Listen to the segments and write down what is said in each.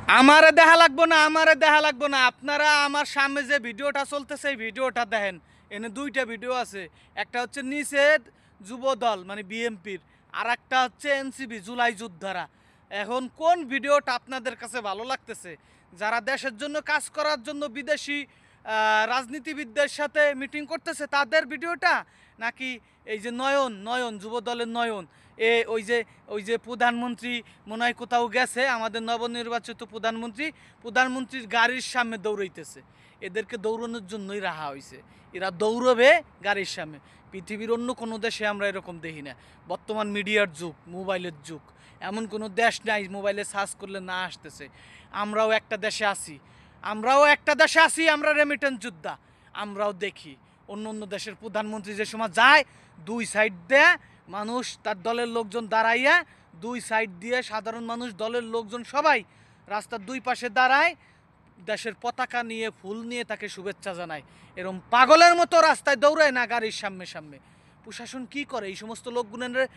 আমারে দেখা লাগবো না, আমারে দেখা লাগবো না। আপনারা আমার সামনে যে ভিডিওটা চলতেছে এই ভিডিওটা দেখেন। এনে দুইটা ভিডিও আছে, একটা হচ্ছে নিষেধ যুব দল মানে বিএমপির, আর একটা হচ্ছে এনসিবি জুলাই যোদ্ধারা। এখন কোন ভিডিওটা আপনাদের কাছে ভালো লাগতেছে? যারা দেশের জন্য কাজ করার জন্য বিদেশি রাজনীতিবিদদের সাথে মিটিং করতেছে তাদের ভিডিওটা, নাকি এই যে নয়ন নয়ন যুব দলের নয়ন ওই যে প্রধানমন্ত্রী মনে হয় কোথাও গেছে, আমাদের নবনির্বাচিত প্রধানমন্ত্রীর গাড়ির সামনে দৌড়াইতেছে। এদেরকে দৌড়ানোর জন্যই রাখা হয়েছে, এরা দৌড়বে গাড়ির সামনে। পৃথিবীর অন্য কোনো দেশে আমরা এরকম দেখি না। বর্তমান মিডিয়ার যুগ, মোবাইলের যুগ, এমন কোনো দেশ নাই মোবাইলে সার্চ করলে না আসতেছে। আমরাও একটা দেশে আছি, আমরা রেমিটেন্স যোদ্ধা। আমরাও দেখি অন্য অন্য দেশের প্রধানমন্ত্রী যে সময় যায়, দুই সাইড দিয়ে মানুষ তার দলের লোকজন দাঁড়াইয়া, দুই সাইড দিয়ে সাধারণ মানুষ দলের লোকজন সবাই রাস্তার দুই পাশে দাঁড়ায়, দেশের পতাকা নিয়ে ফুল নিয়ে তাকে শুভেচ্ছা জানায়। এরকম পাগলের মতো রাস্তায় দৌড়ায় না গাড়ির সামনে সামনে। প্রশাসন কি করে? এই সমস্ত লোকগুলোর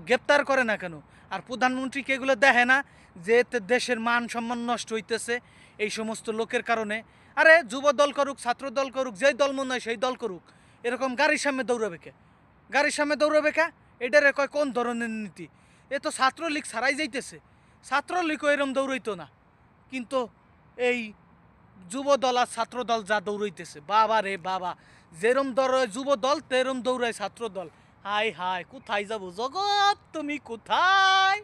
গ্রেপ্তার করে না কেন? আর প্রধানমন্ত্রীকে এগুলো দেখে না যে দেশের মান সম্মান নষ্ট হইতেছে এই সমস্ত লোকের কারণে? আরে যুব দল করুক, ছাত্র দল করুক, যেই দল মনে হয় সেই দল করুক, এরকম গাড়ির সামনে দৌড়াবে কে? গাড়ির সামনে দৌড়াবে কে? এটারে কয় কোন ধরনের নীতি? এ তো ছাত্রলীগ ছাড়াই যাইতেছে। ছাত্রলীগও এরম দৌড়াইতো না, কিন্তু এই যুব দল আর ছাত্র দল যা দৌড়াইতেছে, বাবা রে বাবা! যেরম দৌড়ায় যুব দল তেরম দৌড়ায় ছাত্র দল। হাই হাই, কোথায় যাবো জগৎ, তুমি কোথায়?